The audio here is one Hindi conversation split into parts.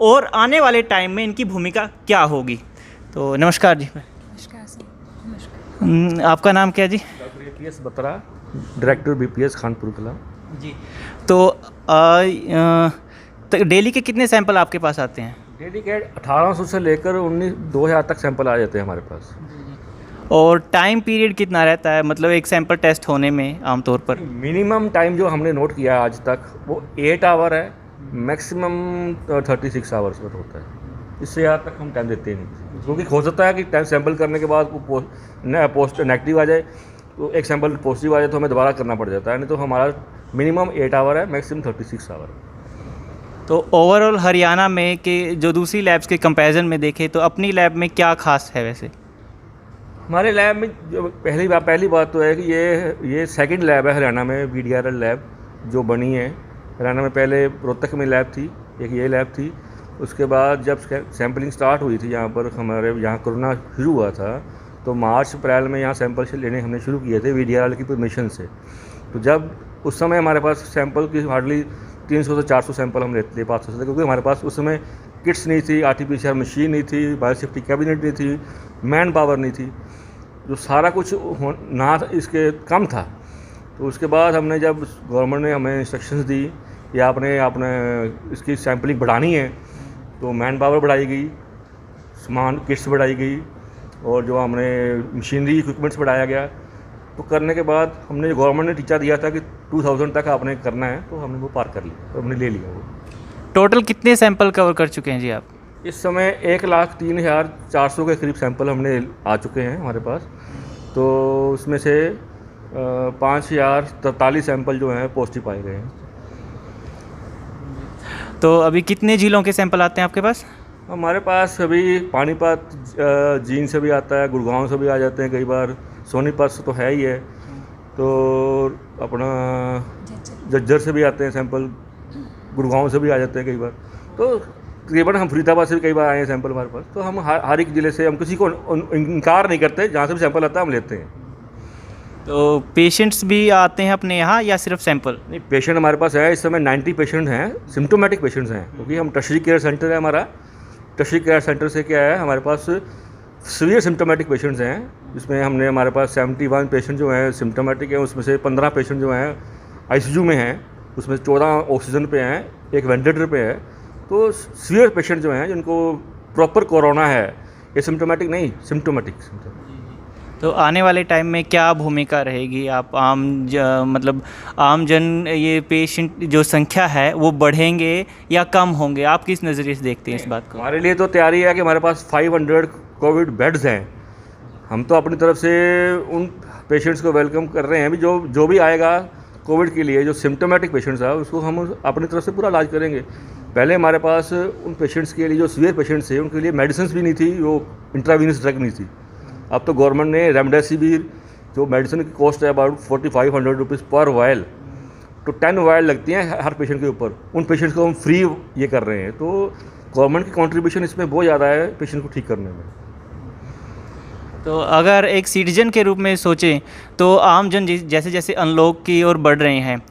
और आने वाले टाइम में इनकी भूमिका क्या होगी। तो नमस्कार जी। नमस्कार सर। नमस्कार। आपका नाम क्या जी? Doctor APS Batra, director BPS Khanpur Kalan ji. तो डेली के कितने सैंपल आपके पास आते हैं? डेली के 1800 से लेकर 2000 तक सैंपल आ जाते हैं हमारे पास। और टाइम पीरियड कितना रहता है, मतलब एक सैंपल टेस्ट होने में आमतौर पर? मिनिमम टाइम जो हमने नोट किया आज तक वो 8 आवर है, मैक्सिमम 36 आवर्स पर होता है। इससे ज़्यादा तक हम टाइम देते नहीं, क्योंकि हो सकता है कि टाइम सैंपल करने के बाद वो पोस्ट नेगेटिव आ जाए, तो एक सैंपल पॉजिटिव आ जाए तो हमें दोबारा करना पड़ जाता है। नहीं तो हमारा मिनिमम 8 आवर है, मैक्सिमम 36 आवर है। तो ओवरऑल हरियाणा में के जो दूसरी लैब्स के कंपैरिजन में देखें तो अपनी लैब में क्या खास है वैसे? हमारे लैब में जो पहली बात तो है कि ये सेकंड लैब है हरियाणा में, VDRL लैब जो बनी है हरियाणा में। पहले रोहतक में लैब थी, एक ये लैब थी। उसके बाद जब सैम्पलिंग स्टार्ट हुई थी यहाँ पर, हमारे यहाँ कोरोना शुरू हुआ था, तो मार्च अप्रैल में यहाँ सैंपल लेने हमने शुरू किए थे VDRL की परमिशन से। तो जब उस समय हमारे पास सैंपल की हार्डली 300 से 400 सैंपल हम लेते थे, 500 से, क्योंकि हमारे पास उस समय किट्स नहीं थी, RT-PCR मशीन नहीं थी, बायोसेफ्टी कैबिनेट नहीं थी, मैन पावर नहीं थी, जो सारा कुछ ना इसके कम था। तो उसके बाद हमने जब गवर्नमेंट ने हमें इंस्ट्रक्शंस दी या आपने इसकी सैंपलिंग बढ़ानी है, तो मैन पावर बढ़ाई गई, सामान किट्स बढ़ाई गई, और जो हमने मशीनरी इक्विपमेंट्स बढ़ाया गया। तो करने के बाद हमने गवर्नमेंट ने टीचा दिया था कि 2000 तक आपने करना है, तो हमने वो पार कर लिया, तो हमने ले लिया वो। टोटल कितने सैंपल कवर कर चुके हैं जी आप? इस समय 1,03,400 के करीब सैंपल हमने आ चुके हैं हमारे पास। तो उसमें से 5,043 सैंपल जो हैं पॉजिटिव पाए गए हैं। तो अभी कितने जिलों के सैंपल आते हैं आपके पास? हमारे पास अभी पानीपत जींद से भी आता है, गुड़गांव से भी आ जाते हैं कई बार, सोनीपत से तो है ही है, तो अपना झज्जर से भी आते हैं सैंपल, गुड़गांव से भी आ जाते हैं कई बार। तो तकरीबन हम फरीदाबाद से भी कई बार आए हैं सैंपल हमारे पास। तो हम हर एक ज़िले से, हम किसी को इनकार नहीं करते, जहाँ से भी सैंपल आता है हम लेते हैं। तो पेशेंट्स भी आते हैं अपने यहाँ या सिर्फ सैंपल? नहीं, पेशेंट हमारे पास है इस समय 90 पेशेंट हैं, सिम्टोमेटिक पेशेंट्स हैं, क्योंकि हम टर्शरी केयर सेंटर है हमारा। टर्शरी केयर सेंटर से क्या है, हमारे पास सीवियर सिम्टोमेटिक पेशेंट्स हैं, जिसमें हमने हमारे पास 71 पेशेंट जो हैं सिम्टोमेटिक हैं, उसमें से 15 पेशेंट जो हैं ICU में हैं, उसमें 14 ऑक्सीजन पे हैं, एक वेंटिलेटर पे है। तो सीवियर पेशेंट जो हैं जिनको प्रॉपर कोरोना है, ये सिम्टोमेटिक नहीं, सिम्टोमेटिक। तो आने वाले टाइम में क्या भूमिका रहेगी? आप मतलब आम जन, ये पेशेंट जो संख्या है वो बढ़ेंगे या कम होंगे? आप किस नज़रिए से देखते हैं इस बात को? हमारे लिए तो तैयारी है कि हमारे पास 500 कोविड बेड्स हैं। हम तो अपनी तरफ से उन पेशेंट्स को वेलकम कर रहे हैं भी, जो भी आएगा कोविड के लिए, जो सिम्टोमेटिक पेशेंट्स है उसको हम अपनी तरफ से पूरा इलाज करेंगे। पहले हमारे पास उन पेशेंट्स के लिए, जो सीवियर पेशेंट्स थे, उनके लिए मेडिसिन भी नहीं थी, वो इंट्रावीनस ड्रग नहीं थी। अब तो गवर्नमेंट ने रेमडेसिविर, जो मेडिसिन की कॉस्ट है अबाउट 4500 रुपीज़ पर वायल, तो 10 वायल लगती हैं हर पेशेंट के ऊपर, उन पेशेंट्स को हम फ्री ये कर रहे हैं। तो गवर्नमेंट की कंट्रीब्यूशन इसमें बहुत ज़्यादा है पेशेंट को ठीक करने में। तो अगर एक सिटीजन के रूप में सोचें तो आम जन जैसे जैसे अनलॉक की ओर बढ़ रहे हैं,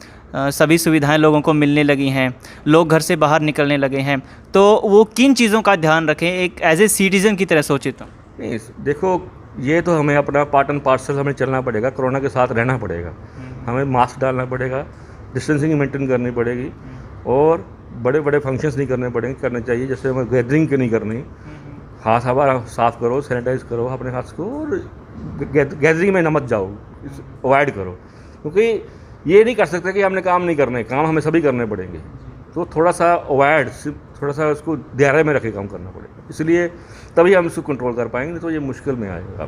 सभी सुविधाएं लोगों को मिलने लगी हैं, लोग घर से बाहर निकलने लगे हैं, तो वो किन चीज़ों का ध्यान रखें एक एज ए सिटीज़न की तरह सोचे? तो नहीं, देखो, ये तो हमें अपना पार्ट एंड पार्सल हमें चलना पड़ेगा, कोरोना के साथ रहना पड़ेगा, हमें मास्क डालना पड़ेगा, डिस्टेंसिंग मेंटेन करनी पड़ेगी, और बड़े बड़े फंक्शंस नहीं करने चाहिए, जैसे हमें गैदरिंग नहीं करनी। हाथ हवा साफ़ करो, सैनिटाइज करो अपने हाथ को, और गैदरिंग में न मत जाओ, अवॉइड करो, क्योंकि ये नहीं कर सकते कि हमने काम नहीं करने, काम हमें सभी करने पड़ेंगे। तो थोड़ा सा अवॉइड, थोड़ा सा उसको दायरे में रखे काम करना पड़ेगा, इसलिए तभी हम इसको कंट्रोल कर पाएंगे, तो ये मुश्किल में आएगा।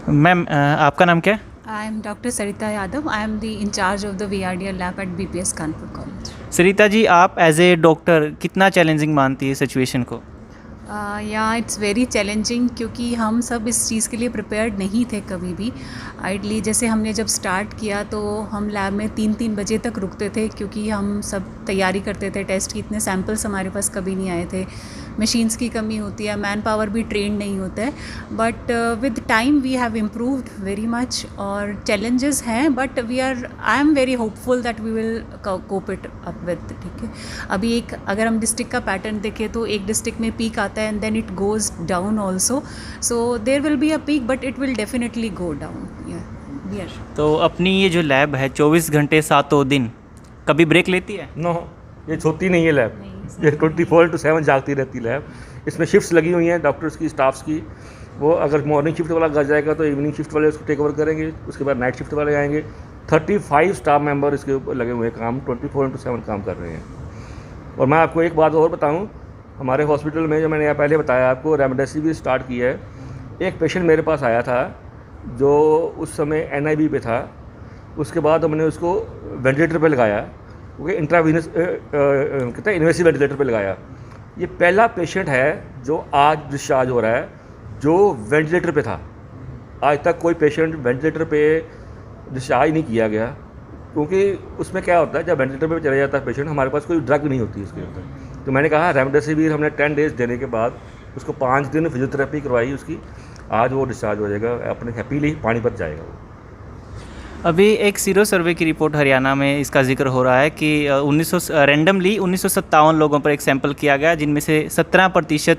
मैम, आपका नाम क्या है? I am Dr. Sarita Yadav. I am the in charge of the VRDL lab at BPS Kanpur College. Sarita ji, आप एज ए डॉक्टर कितना चैलेंजिंग मानती है सिचुएशन को? या इट्स वेरी चैलेंजिंग, क्योंकि हम सब इस चीज़ के लिए प्रिपेयर्ड नहीं थे कभी भी। आइडली जैसे हमने जब स्टार्ट किया तो हम लैब में 3-3 बजे तक रुकते थे, क्योंकि हम सब तैयारी करते थे टेस्ट की। इतने सैम्पल्स हमारे पास कभी नहीं आए थे। मशीन्स की कमी होती है, मैन पावर भी ट्रेन नहीं होता है, but with time we have improved very much. और चैलेंजेस हैं, but I am very hopeful that we will cope it up with. ठीक है, अभी एक अगर हम डिस्ट्रिक्ट का पैटर्न देखें तो एक डिस्ट्रिक्ट में पीक आता है and then it goes down also, so there will be a peak but it will definitely go down. तो अपनी ये जो लैब है 24 घंटे 7 दिन कभी ब्रेक लेती है? नो, ये सोती नहीं है लैब, ये 24/7 जागती रहती लैब। इसमें शिफ्ट्स लगी हुई हैं डॉक्टर्स की, स्टाफ्स की। वो अगर मॉर्निंग शिफ्ट वाला घर जाएगा तो इवनिंग शिफ्ट वाले उसको टेक ओवर करेंगे, उसके बाद नाइट शिफ्ट वाले आएंगे। 35 स्टाफ मेंबर इसके ऊपर लगे हुए हैं, काम 24/7 काम कर रहे हैं। और मैं आपको एक बात और बताऊँ, हमारे हॉस्पिटल में जो मैंने पहले बताया आपको, रेमडेसिविर स्टार्ट की है। एक पेशेंट मेरे पास आया था जो उस समय NIV पे था, उसके बाद हमने उसको वेंटिलेटर पे लगाया, क्योंकि इंट्रावीनस कहते हैं इन्वेसिव वेंटिलेटर पे लगाया। ये पहला पेशेंट है जो आज डिस्चार्ज हो रहा है जो वेंटिलेटर पे था। आज तक कोई पेशेंट वेंटिलेटर पे डिस्चार्ज नहीं किया गया, क्योंकि उसमें क्या होता है, जब वेंटिलेटर पे चला जाता है पेशेंट, हमारे पास कोई ड्रग नहीं होती उसके अंदर। तो मैंने कहा रेमडेसिविर हमने 10 डेज़ देने के बाद उसको 5 दिन फिजियोथेरेपी करवाई उसकी, आज वो डिस्चार्ज हो जाएगा, अपने हैप्पीली पानीपत जाएगा वो। अभी एक सीरो सर्वे की रिपोर्ट हरियाणा में इसका जिक्र हो रहा है कि 1957 लोगों पर एक सैंपल किया गया, जिनमें से 17%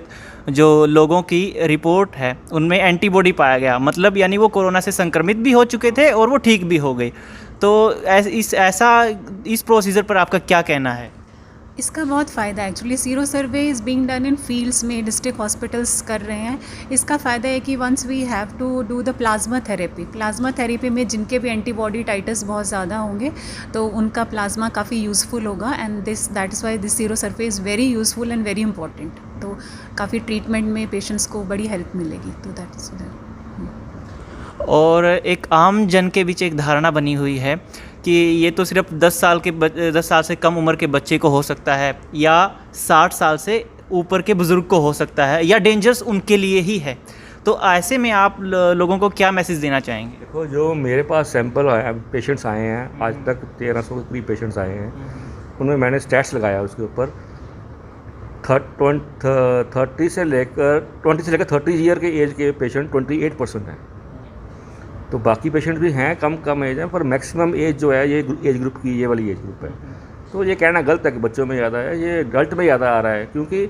जो लोगों की रिपोर्ट है उनमें एंटीबॉडी पाया गया। मतलब यानी वो कोरोना से संक्रमित भी हो चुके थे और वो ठीक भी हो गए। तो इस प्रोसीजर पर आपका क्या कहना है? इसका बहुत फ़ायदा है। Actually sero survey is being done in fields में, डिस्ट्रिक्ट हॉस्पिटल्स कर रहे हैं। इसका फ़ायदा है कि once we have to do the plasma therapy में जिनके भी एंटीबॉडी टाइटस बहुत ज़्यादा होंगे तो उनका प्लाज्मा काफ़ी यूज़फुल होगा, and that is why this sero survey is very useful and very important. तो काफ़ी ट्रीटमेंट में पेशेंट्स को बड़ी हेल्प मिलेगी। तो दैट इज़ और एक आम जन के बीच एक धारणा बनी हुई है कि ये तो सिर्फ 10 साल से कम उम्र के बच्चे को हो सकता है, या 60 साल से ऊपर के बुज़ुर्ग को हो सकता है, या डेंजरस उनके लिए ही है। तो ऐसे में आप लोगों को क्या मैसेज देना चाहेंगे? देखो, जो मेरे पास सैंपल पेशेंट्स आए हैं, आज तक 1300 के करीब पेशेंट्स आए हैं, उनमें मैंने स्टैट्स लगाया उसके ऊपर। 20 से लेकर 30 ईयर के एज के पेशेंट 28% हैं। तो बाकी पेशेंट भी हैं, कम एज है, पर मैक्सिमम एज जो है ये एज ग्रुप की, ये वाली एज ग्रुप है। तो ये कहना गलत है कि बच्चों में ज़्यादा है, ये गलत में ज़्यादा आ रहा है, क्योंकि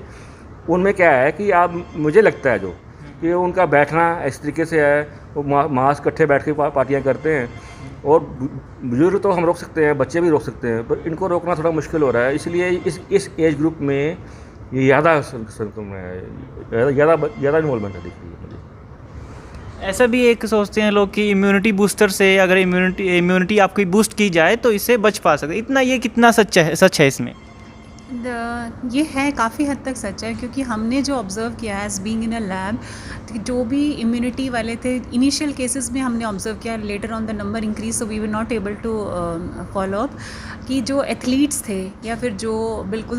उनमें क्या है कि आप, मुझे लगता है जो कि उनका बैठना इस तरीके से है, वो मास्क इकट्ठे बैठ के पार्टियाँ करते हैं। और बुजुर्ग तो हम रोक सकते हैं, बच्चे भी रोक सकते हैं, पर इनको रोकना थोड़ा मुश्किल हो रहा है। इसलिए इस एज ग्रुप में ये ज़्यादा इन्वॉल्वमेंट है, देखिए। ऐसा भी एक सोचते हैं लोग कि इम्यूनिटी बूस्टर से अगर इम्यूनिटी आपकी बूस्ट की जाए तो इससे बच पा सकते। ये कितना सच है इसमें? ये है, काफ़ी हद तक सच है, क्योंकि हमने जो ऑब्ज़र्व किया है as being in a lab, जो भी इम्यूनिटी वाले थे इनिशियल केसेस में हमने ऑब्ज़र्व किया, later on the number increase, so we were not able to follow up, कि जो एथलीट्स थे या फिर जो बिल्कुल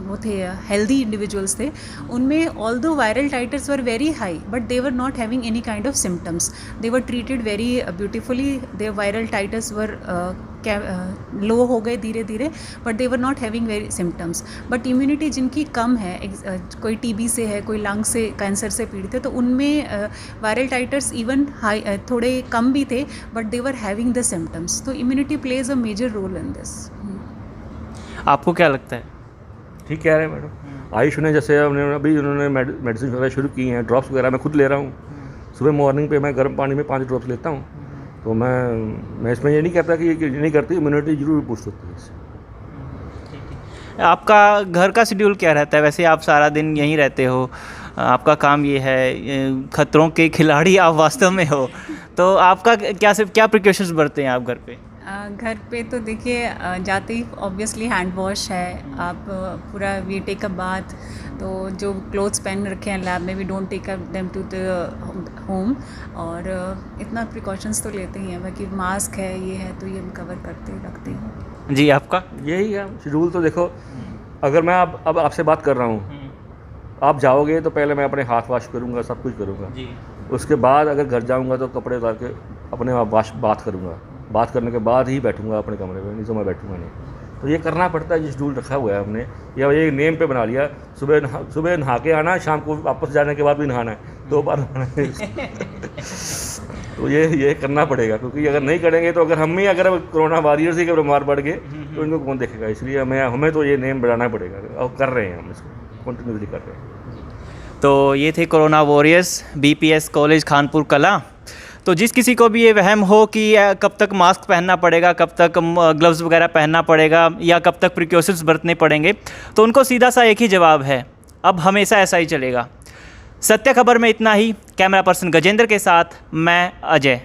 वो थे हेल्दी इंडिविजुअल्स थे, उनमें although viral titres were very high but they were not having any kind of symptoms, they were treated very beautifully, their viral titres were low हो गए धीरे धीरे, but they were not having very symptoms. But immunity जिनकी कम है, कोई TB से है, कोई लंग से कैंसर से पीड़ित है, तो उनमें वायरल टाइटर्स इवन हाई थोड़े कम भी थे, but they were having the symptoms. तो immunity plays a major role in this. आपको क्या लगता है? ठीक कह रहे हैं मैडम। आयुष ने जैसे अभी उन्होंने मेडिसिन वगैरह शुरू की हैं, ड्रॉप्स वगैरह मैं खुद ले रहा हूँ। सुबह मॉर्निंग पे मैं गर्म पानी में 5 ड्रॉप्स लेता हूँ। तो मैं इसमें ये नहीं कहता कि ये नहीं करती, इम्यूनिटी जरूर बूस्ट होती है इससे। आपका घर का शेड्यूल क्या रहता है? वैसे आप सारा दिन यहीं रहते हो, आपका काम ये है, खतरों के खिलाड़ी आप वास्तव में हो, तो आपका क्या प्रिकॉशंस बरतते हैं आप घर पे? घर पे तो देखिए, जाते ही ऑब्वियसली हैंड वॉश है, आप पूरा वी टेक अ बाथ, तो जो क्लोथ्स पहन रखे हैं लैब में we don't take up them to the home, और इतना प्रिकॉशंस तो लेते ही हैं। बाकी मास्क है, ये है, तो ये हम कवर करते रखते हैं। जी, आपका यही है शेड्यूल। तो देखो, अगर मैं अब आपसे बात कर रहा हूँ आप जाओगे तो पहले मैं अपने हाथ वॉश करूँगा, सब कुछ करूँगा। जी। उसके बाद अगर घर जाऊँगा तो कपड़े उतार के अपने आप बात करूँगा। बात करने के बाद ही बैठूँगा अपने कमरे में, नहीं तो मैं बैठूँगा नहीं। तो ये करना पड़ता है, जिस रूल रखा हुआ है हमने, या ये नेम पे बना लिया, सुबह नहा के आना, शाम को वापस जाने के बाद भी नहाना है, 2 बार नहाना है। तो ये करना पड़ेगा, क्योंकि अगर नहीं करेंगे तो अगर हम ही अगर कोरोना वॉरियर्स ही बीमार पड़ गए तो इनको कौन देखेगा। इसलिए हमें तो ये नेम बढ़ाना पड़ेगा, और कर रहे हैं हम इसको कंटिन्यूसली कर रहे हैं। तो ये थे corona warriors, BPS college Khanpur कला। तो जिस किसी को भी ये वहम हो कि कब तक मास्क पहनना पड़ेगा, कब तक ग्लव्स वगैरह पहनना पड़ेगा, या कब तक प्रिकॉशंस बरतने पड़ेंगे, तो उनको सीधा सा एक ही जवाब है, अब हमेशा ऐसा ही चलेगा। सत्य खबर में इतना ही। कैमरा पर्सन गजेंद्र के साथ मैं अजय।